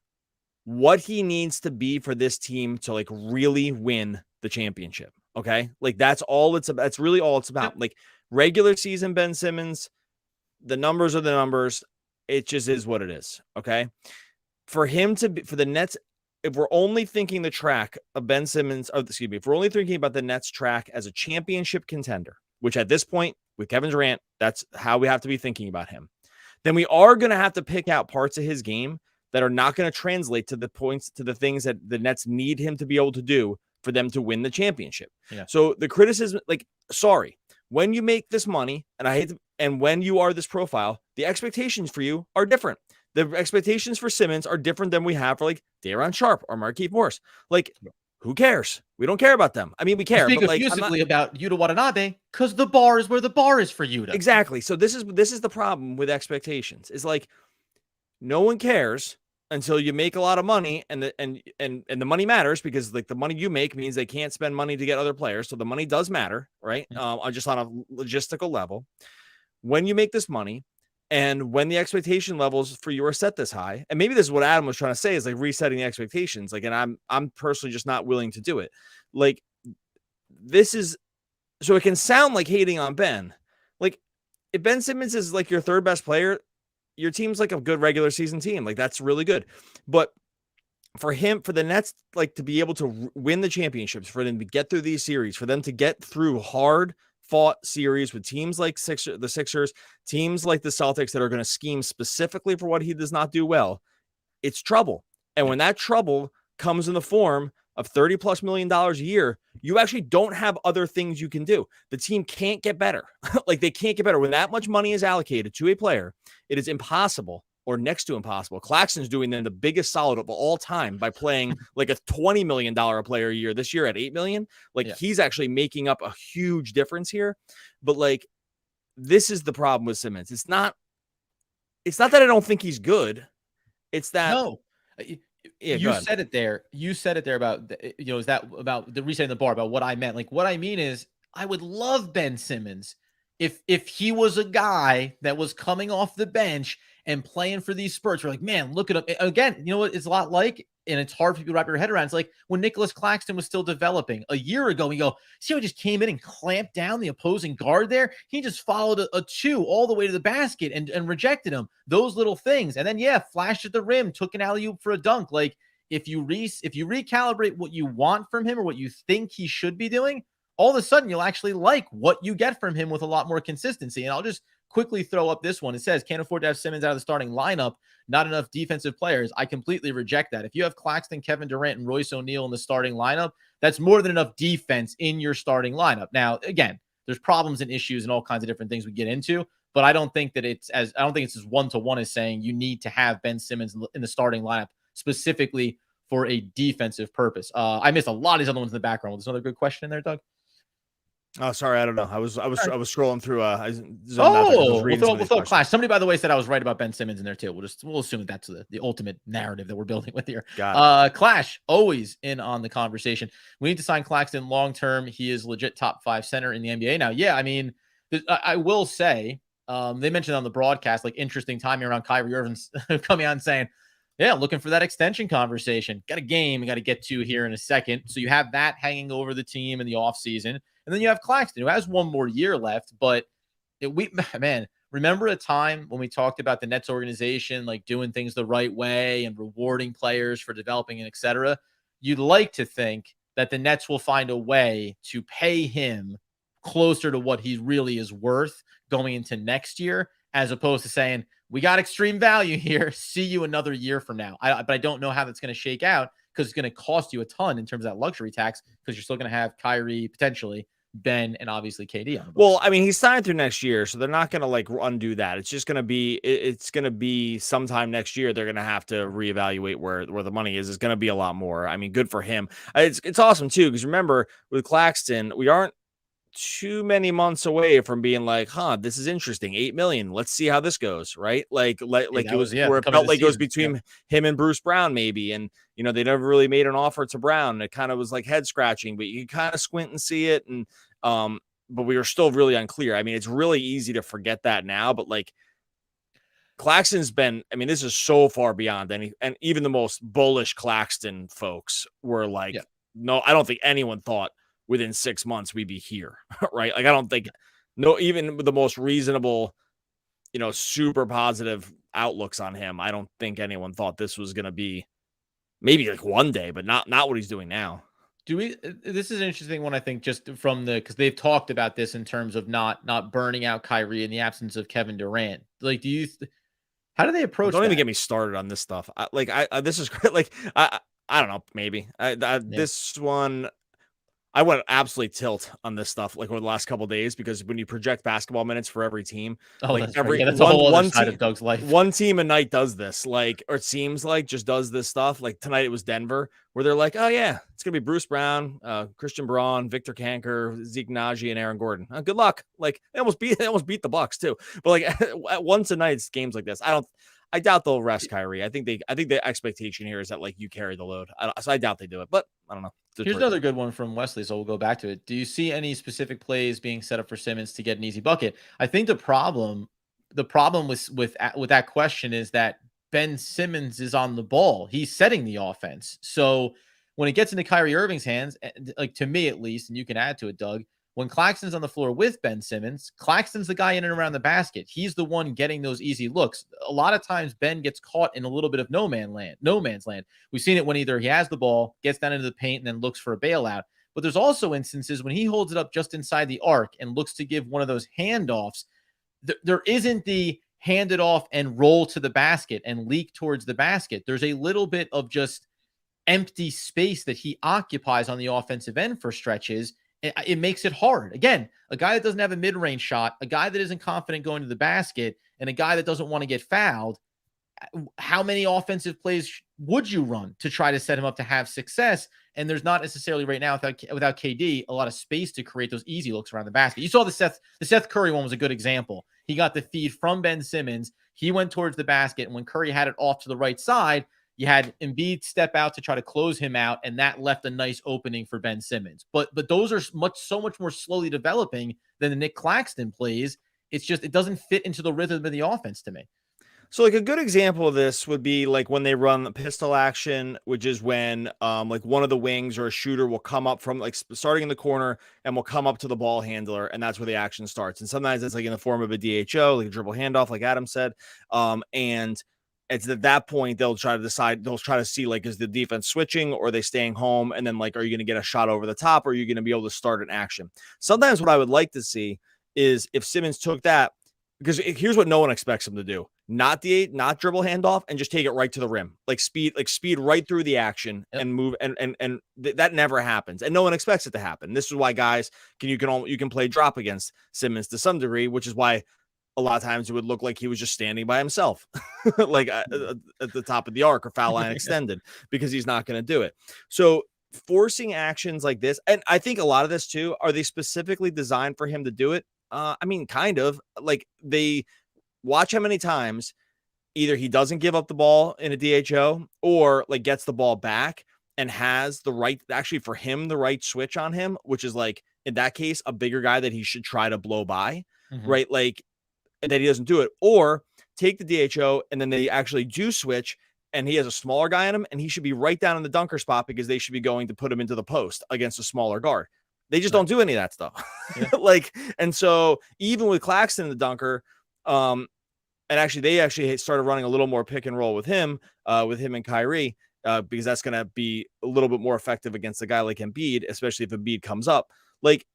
what he needs to be for this team to like really win the championship. Okay. Like that's really all it's about. Like regular season Ben Simmons, the numbers are the numbers. It just is what it is. Okay. For the Nets, if we're only thinking the track of Ben Simmons, if we're only thinking about the Nets track as a championship contender, which at this point with Kevin Durant, that's how we have to be thinking about him, then we are going to have to pick out parts of his game that are not going to translate to the things that the Nets need him to be able to do for them to win the championship. Yeah. So the criticism, sorry, when you make this money, and when you are this profile, the expectations for you are different. The expectations for Simmons are different than we have for like Day'Ron Sharpe or Markieff Morris. Like, who cares? We don't care about them. I mean, we care. Speak effusively about Yuta Watanabe because the bar is where the bar is for Yuta. Exactly. So this is the problem with expectations. Is like, no one cares until you make a lot of money, and the money matters because like the money you make means they can't spend money to get other players. So the money does matter, right? Just on a logistical level. When you make this money, and when the expectation levels for you are set this high, and maybe this is what Adam was trying to say, is like resetting the expectations. Like, and I'm personally just not willing to do it. Like, this is so it can sound like hating on Ben. Like, if Ben Simmons is like your third best player, your team's like a good regular season team. Like, that's really good. But for the Nets, like, to be able to win the championships, for them to get through these series, for them to get through hard fought series with teams like the Sixers, teams like the Celtics that are going to scheme specifically for what he does not do well, it's trouble. And when that trouble comes in the form of $30+ million a year, you actually don't have other things you can do. The team can't get better. Like, they can't get better. When that much money is allocated to a player, it is impossible or next to impossible. Claxton's doing them the biggest solid of all time by playing like a $20 million player a year. This year at $8 million. Like, he's actually making up a huge difference here. But like, this is the problem with Simmons. It's not that I don't think he's good. It's that you said it there. You said it there about, is that about the resetting the bar, about what I meant. Like, what I mean is, I would love Ben Simmons if he was a guy that was coming off the bench and playing for these spurts. We're like, man, look at him. Again, you know what it's a lot like, and it's hard for people to wrap your head around. It's like when Nic Claxton was still developing a year ago, we go, see how he just came in and clamped down the opposing guard there? He just followed a 2 all the way to the basket and rejected him. Those little things. And then, flashed at the rim, took an alley-oop for a dunk. Like, if you recalibrate what you want from him or what you think he should be doing, all of a sudden you'll actually like what you get from him with a lot more consistency. And I'll just quickly throw up this one. It says, can't afford to have Simmons out of the starting lineup. Not enough defensive players. I completely reject that. If you have Claxton, Kevin Durant, and Royce O'Neal in the starting lineup, that's more than enough defense in your starting lineup. Now, again, there's problems and issues and all kinds of different things we get into, but I don't think it's as one-to-one as saying you need to have Ben Simmons in the starting lineup specifically for a defensive purpose. I missed a lot of these other ones in the background. Was there another good question in there, Doug? Oh, sorry. I don't know. I was scrolling through. We'll throw Clash. Somebody, by the way, said I was right about Ben Simmons in there too. We'll assume that's the ultimate narrative that we're building with here. Clash always in on the conversation. We need to sign Claxton long term. He is legit top 5 center in the NBA now. Yeah, I mean, I will say they mentioned on the broadcast, like, interesting timing around Kyrie Irving's coming out and saying, yeah, looking for that extension conversation. Got a game we got to get to here in a second. So you have that hanging over the team in the offseason. And then you have Claxton, who has one more year left. But remember a time when we talked about the Nets organization, like doing things the right way and rewarding players for developing and et cetera? You'd like to think that the Nets will find a way to pay him closer to what he really is worth going into next year, as opposed to saying, we got extreme value here. See you another year from now. But I don't know how that's going to shake out, because it's going to cost you a ton in terms of that luxury tax, because you're still going to have Kyrie, potentially Ben, and obviously KD on the books. Well, I mean, he's signed through next year, so they're not going to like undo that. It's just going to be sometime next year. They're going to have to reevaluate where the money is. It's going to be a lot more. I mean, good for him. It's awesome too, because remember with Claxton, we aren't too many months away from being like, this is interesting. $8 million. Let's see how this goes. Right. Like it was where it felt like it was between him and Bruce Brown, maybe. And, they never really made an offer to Brown. It kind of was like head scratching, but you kind of squint and see it. And but we were still really unclear. I mean, it's really easy to forget that now, but like Claxton's been, I mean, this is so far beyond any, and even the most bullish Claxton folks were like, no, I don't think anyone thought within 6 months we'd be here, right? Like, I don't think, no, even with the most reasonable, super positive outlooks on him, I don't think anyone thought this was going to be maybe like one day, but not what he's doing now. This is an interesting one, I think, just from because they've talked about this in terms of not burning out Kyrie in the absence of Kevin Durant. Like, how do they approach Don't that? even get me started on this stuff. This is like, I don't know, maybe this one, I went absolutely tilt on this stuff like over the last couple of days, because when you project basketball minutes for every team, like that's right. That's a whole other side of Doug's life. One team a night does this, like, or it seems like just does this stuff. Like tonight it was Denver, where they're like, oh yeah, it's gonna be Bruce Brown, Christian Braun, Victor Kanker, Zeke Naji, and Aaron Gordon. Good luck. Like they almost beat the Bucks too. But like once a night, it's games like this. I doubt they'll rest Kyrie. I think the expectation here is that like you carry the load. So I doubt they do it, but I don't know. Here's another good one from Wesley, so we'll go back to it. Do you see any specific plays being set up for Simmons to get an easy bucket? I think the problem with that question is that Ben Simmons is on the ball. He's setting the offense. So when it gets into Kyrie Irving's hands, like to me at least, and you can add to it, Doug, when Claxton's on the floor with Ben Simmons, Claxton's the guy in and around the basket. He's the one getting those easy looks. A lot of times Ben gets caught in a little bit of no man's land. We've seen it when either he has the ball, gets down into the paint, and then looks for a bailout. But there's also instances when he holds it up just inside the arc and looks to give one of those handoffs. There isn't the hand it off and roll to the basket and leak towards the basket. There's a little bit of just empty space that he occupies on the offensive end for stretches. It makes it hard. Again, a guy that doesn't have a mid-range shot, a guy that isn't confident going to the basket, and a guy that doesn't want to get fouled. How many offensive plays would you run to try to set him up to have success? And there's not necessarily right now without KD a lot of space to create those easy looks around the basket. You saw the Seth Curry one was a good example. He got the feed from Ben Simmons. He went towards the basket, and when Curry had it off to the right side, you had Embiid step out to try to close him out, and that left a nice opening for Ben Simmons. But those are so much more slowly developing than the Nic Claxton plays. It's just it doesn't fit into the rhythm of the offense to me. So like a good example of this would be like when they run the pistol action, which is when like one of the wings or a shooter will come up from like starting in the corner and will come up to the ball handler, and that's where the action starts. And sometimes it's like in the form of a DHO, like a dribble handoff, like Adam said. And it's at that point they'll try to see like, is the defense switching or are they staying home? And then like, are you going to get a shot over the top, or are you going to be able to start an action? Sometimes what I would like to see is if Simmons took that, because here's what no one expects him to do: not dribble handoff and just take it right to the rim, like speed right through the action and move. And that never happens, and no one expects it to happen. This is why guys you can play drop against Simmons to some degree, which is why a lot of times it would look like he was just standing by himself, like at the top of the arc or foul line extended, because he's not going to do it. So forcing actions like this, and I think a lot of this too, are they specifically designed for him to do it? I mean, kind of. Like they watch how many times either he doesn't give up the ball in a DHO or like gets the ball back and has the right switch on him, which is like in that case a bigger guy that he should try to blow by, right? Like, and that he doesn't do it, or take the DHO and then they actually do switch and he has a smaller guy on him and he should be right down in the dunker spot because they should be going to put him into the post against a smaller guard. They just don't do any of that stuff. Yeah. And so even with Claxton in the dunker, and they actually started running a little more pick and roll with him and Kyrie, because that's going to be a little bit more effective against a guy like Embiid, especially if Embiid comes up. Like,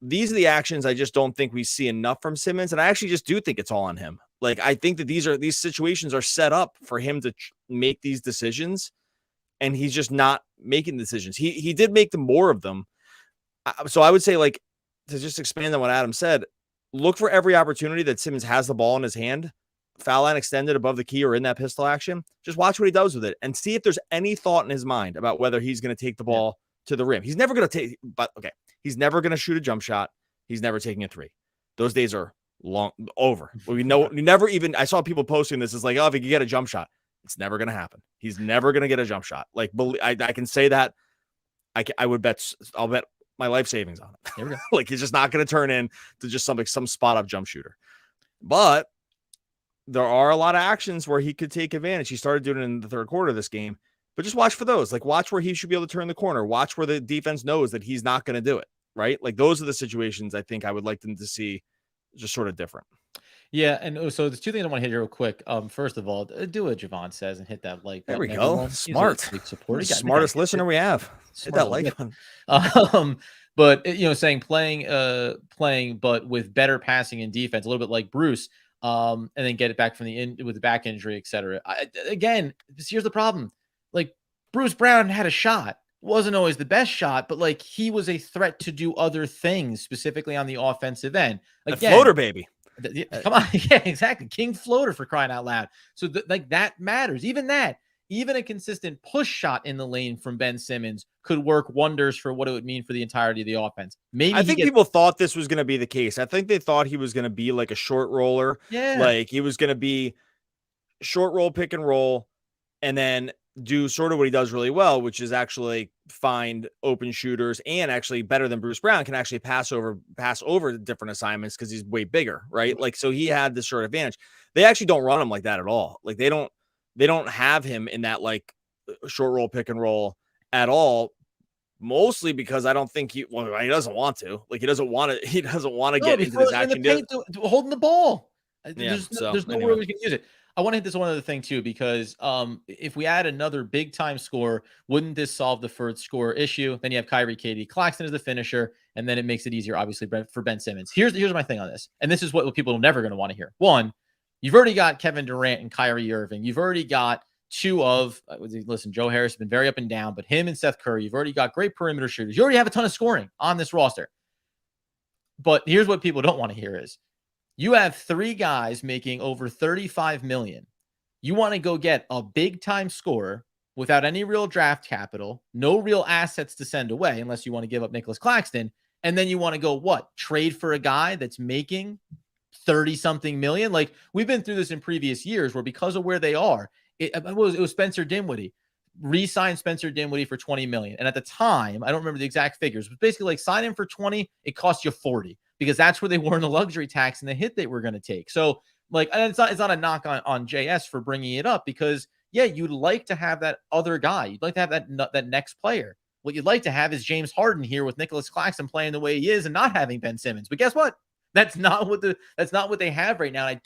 these are the actions I just don't think we see enough from Simmons. And I actually just do think it's all on him. Like, I think that these situations are set up for him to make these decisions, and he's just not making decisions. He did make more of them. So I would say, like, to just expand on what Adam said, look for every opportunity that Simmons has the ball in his hand, foul line extended above the key or in that pistol action. Just watch what he does with it and see if there's any thought in his mind about whether he's going to take the ball to the rim. He's never going to take, but okay. He's never going to shoot a jump shot. He's never taking a three. Those days are long over. We never even, I saw people posting this. It's like, oh, if he can get a jump shot, it's never going to happen. He's never going to get a jump shot. Like, I can say that. I'll bet my life savings on it. Here we go. Like, he's just not going to turn into just some spot up jump shooter. But there are a lot of actions where he could take advantage. He started doing it in the third quarter of this game, but just watch for those. Like, watch where he should be able to turn the corner. Watch where the defense knows that he's not going to do it, right? Like, those are the situations I think I would like them to see just sort of different. Yeah, and so there's two things I want to hit here real quick. First of all, do what Javon says and hit that like button. There we go. Smart. Smartest listener we have. Hit that like button. But saying playing, but with better passing and defense, a little bit like Bruce, and then get it back from with the back injury, etc. Again, here's the problem. Like, Bruce Brown had a shot. Wasn't always the best shot, but like, he was a threat to do other things, specifically on the offensive end. Again, floater baby. Come on. Yeah, exactly. King floater, for crying out loud. So that matters. Even a consistent push shot in the lane from Ben Simmons could work wonders for what it would mean for the entirety of the offense. Maybe I think people thought this was going to be the case. I think they thought he was going to be like a short roller. Yeah. Like, he was going to be short roll, pick and roll, and then do sort of what he does really well, which is actually find open shooters, and actually better than Bruce Brown can actually pass over different assignments because he's way bigger, right? Like, so he had this short advantage. They actually don't run him like that at all. Like, they don't have him in that like short roll, pick and roll at all. Mostly because I don't think he doesn't want to. Like, he doesn't want to get into this action. Holding the ball. Yeah, there's no way we can use it. I want to hit this one other thing too, because if we add another big time score, wouldn't this solve the first score issue? Then you have Kyrie, Katie, Claxton as the finisher, and then it makes it easier, obviously, for Ben Simmons. Here's my thing on this, and this is what people are never going to want to hear. One, you've already got Kevin Durant and Kyrie Irving. You've already got two of, listen, Joe Harris has been very up and down, but him and Seth Curry, you've already got great perimeter shooters. You already have a ton of scoring on this roster. But here's what people don't want to hear is, you have three guys making over $35 million. You want to go get a big time scorer without any real draft capital, no real assets to send away, unless you want to give up Nic Claxton. And then you want to go trade for a guy that's making 30 something million. Like, we've been through this in previous years where, because of where they are, it was Spencer Dinwiddie. Re-signed Spencer Dinwiddie for 20 million. And at the time, I don't remember the exact figures, but basically, like, sign him for 20, it cost you 40, because that's where they were in the luxury tax and the hit they were going to take. So, like, and it's not a knock on JS for bringing it up, because yeah, you'd like to have that other guy. You'd like to have that next player. What you'd like to have is James Harden here with Nic Claxton playing the way he is and not having Ben Simmons. But guess what? That's not what they have right now. And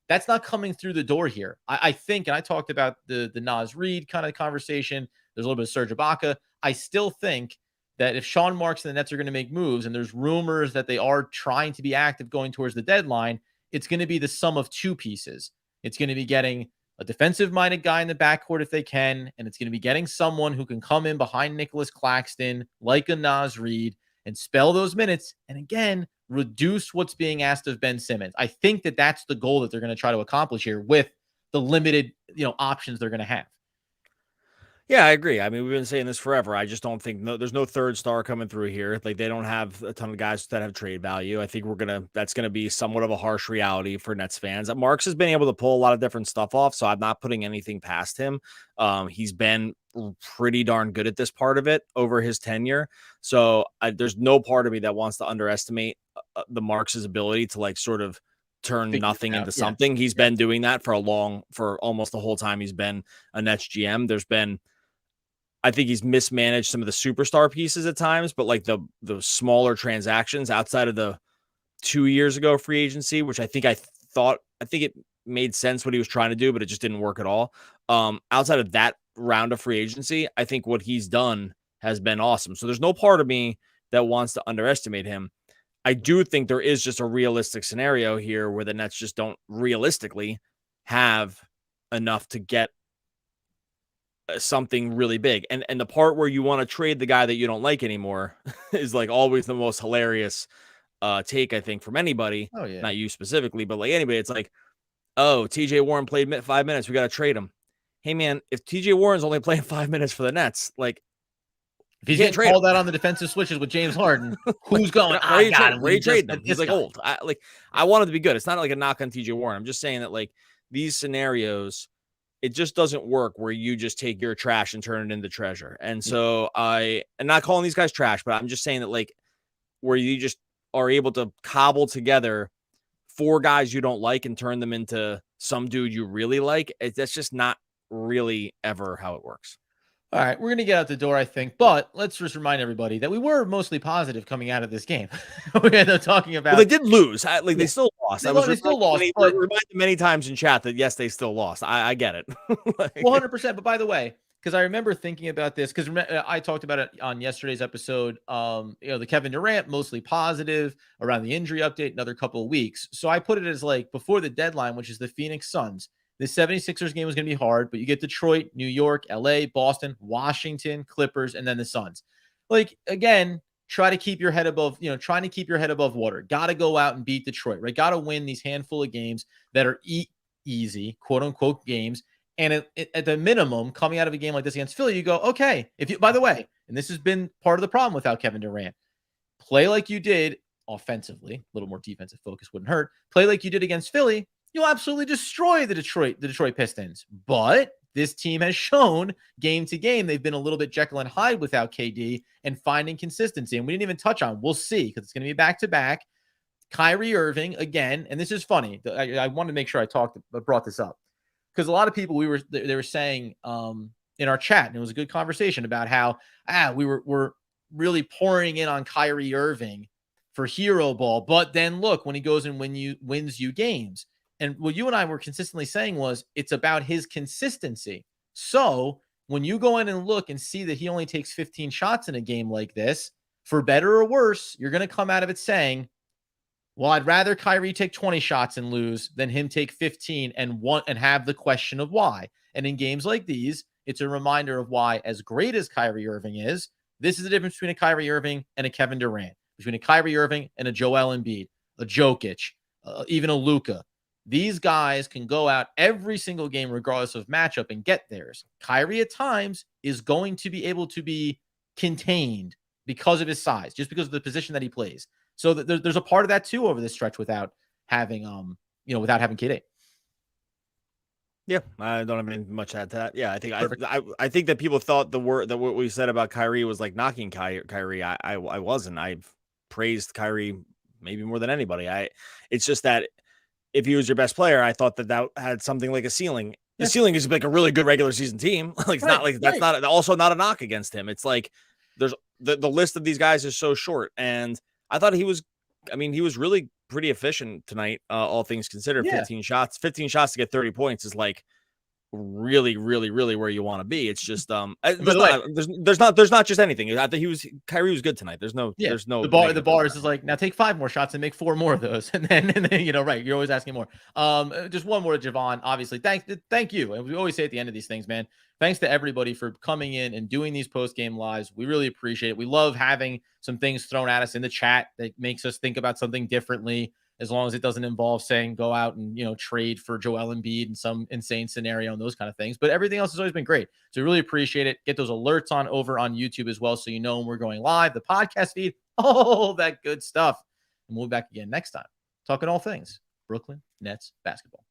that's not coming through the door here. I think, and I talked about the Naz Reid kind of conversation. There's a little bit of Serge Ibaka. I still think that if Sean Marks and the Nets are going to make moves, and there's rumors that they are trying to be active going towards the deadline, it's going to be the sum of two pieces. It's going to be getting a defensive-minded guy in the backcourt if they can, and it's going to be getting someone who can come in behind Nic Claxton, like a Naz Reid, and spell those minutes, and again, reduce what's being asked of Ben Simmons. I think that that's the goal that they're going to try to accomplish here with the limited, options they're going to have. Yeah, I agree. I mean, we've been saying this forever. I just don't think there's no third star coming through here. Like, they don't have a ton of guys that have trade value. I think that's going to be somewhat of a harsh reality for Nets fans. Marks has been able to pull a lot of different stuff off, so I'm not putting anything past him. He's been pretty darn good at this part of it over his tenure. So there's no part of me that wants to underestimate the Marks' ability to, like, sort of turn nothing into something. He's been doing that for almost the whole time he's been a Nets GM. I think he's mismanaged some of the superstar pieces at times, but like the smaller transactions outside of the 2 years ago free agency, which I think it made sense what he was trying to do, but it just didn't work at all. Outside of that round of free agency, I think what he's done has been awesome. So there's no part of me that wants to underestimate him. I do think there is just a realistic scenario here where the Nets just don't realistically have enough to get something really big. And the part where you want to trade the guy that you don't like anymore is like always the most hilarious take, I think, from anybody. Oh, yeah. Not you specifically, but like anybody. It's like, oh, TJ Warren played 5 minutes. We got to trade him. Hey, man, if TJ Warren's only playing 5 minutes for the Nets, like, if he's getting called out on the defensive switches with James Harden, who's going? I got him. Trade them. He's like old. I want it to be good. It's not like a knock on TJ Warren. I'm just saying that, like, these scenarios it just doesn't work where you just take your trash and turn it into treasure. And so I'm not calling these guys trash, but I'm just saying that like where you just are able to cobble together 4 guys you don't like and turn them into some dude you really like. That's just not really ever how it works. All right, we're going to get out the door, I think, but let's just remind everybody that we were mostly positive coming out of this game. We ended up talking about. Well, they did lose. They still lost. They still lost. But reminded many times in chat that yes, they still lost. I get it. 100%. But by the way, because I remember thinking about this, because I talked about it on yesterday's episode. The Kevin Durant mostly positive around the injury update, another couple of weeks. So I put it as like before the deadline, which is the Phoenix Suns. The 76ers game was going to be hard, but you get Detroit, New York, LA, Boston, Washington, Clippers, and then the Suns. Like, again, try to keep your head above, trying to keep your head above water. Got to go out and beat Detroit, right? Got to win these handful of games that are easy, quote unquote games. And at the minimum, coming out of a game like this against Philly, you go, okay, by the way, and this has been part of the problem without Kevin Durant, play like you did offensively, a little more defensive focus wouldn't hurt. Play like you did against Philly. You'll absolutely destroy the Detroit Pistons. But this team has shown game to game they've been a little bit Jekyll and Hyde without KD and finding consistency. And we didn't even touch on, we'll see, because it's going to be back-to-back. Kyrie Irving, again, and this is funny. I wanted to make sure I brought this up. Because a lot of people, they were saying in our chat, and it was a good conversation about how we're really pouring in on Kyrie Irving for hero ball. But then look, when he goes and wins you games. And what you and I were consistently saying was it's about his consistency. So when you go in and look and see that he only takes 15 shots in a game like this, for better or worse, you're going to come out of it saying, well, I'd rather Kyrie take 20 shots and lose than him take 15 and have the question of why. And in games like these, it's a reminder of why, as great as Kyrie Irving is, this is the difference between a Kyrie Irving and a Kevin Durant, between a Kyrie Irving and a Joel Embiid, a Jokic, even a Luka. These guys can go out every single game, regardless of matchup, and get theirs. Kyrie at times is going to be able to be contained because of his size, just because of the position that he plays. So there's a part of that too over this stretch without having KD. Yeah, I don't have much to add to that. Yeah, I think that people thought that what we said about Kyrie was like knocking Kyrie. I wasn't. I've praised Kyrie maybe more than anybody. It's just that if he was your best player, I thought that had something like a ceiling. The ceiling is like a really good regular season team. Like it's not like that's not also not a knock against him. It's like there's the list of these guys is so short, and I thought he was really pretty efficient tonight, all things considered. 15 shots to get 30 points is like really, really, really where you want to be. It's just there's not just anything. I think Kyrie was good tonight. There's no the bars is like, now take 5 more shots and make 4 more of those, and then right, you're always asking more. Just one more to Javon. Obviously, thank you, and we always say at the end of these things, man, thanks to everybody for coming in and doing these post-game lives. We really appreciate it. We love having some things thrown at us in the chat that makes us think about something differently, as long as it doesn't involve saying go out and, trade for Joel Embiid in some insane scenario and those kind of things. But everything else has always been great. So we really appreciate it. Get those alerts on over on YouTube as well, so you know when we're going live, the podcast feed, all that good stuff. And we'll be back again next time, talking all things Brooklyn Nets basketball.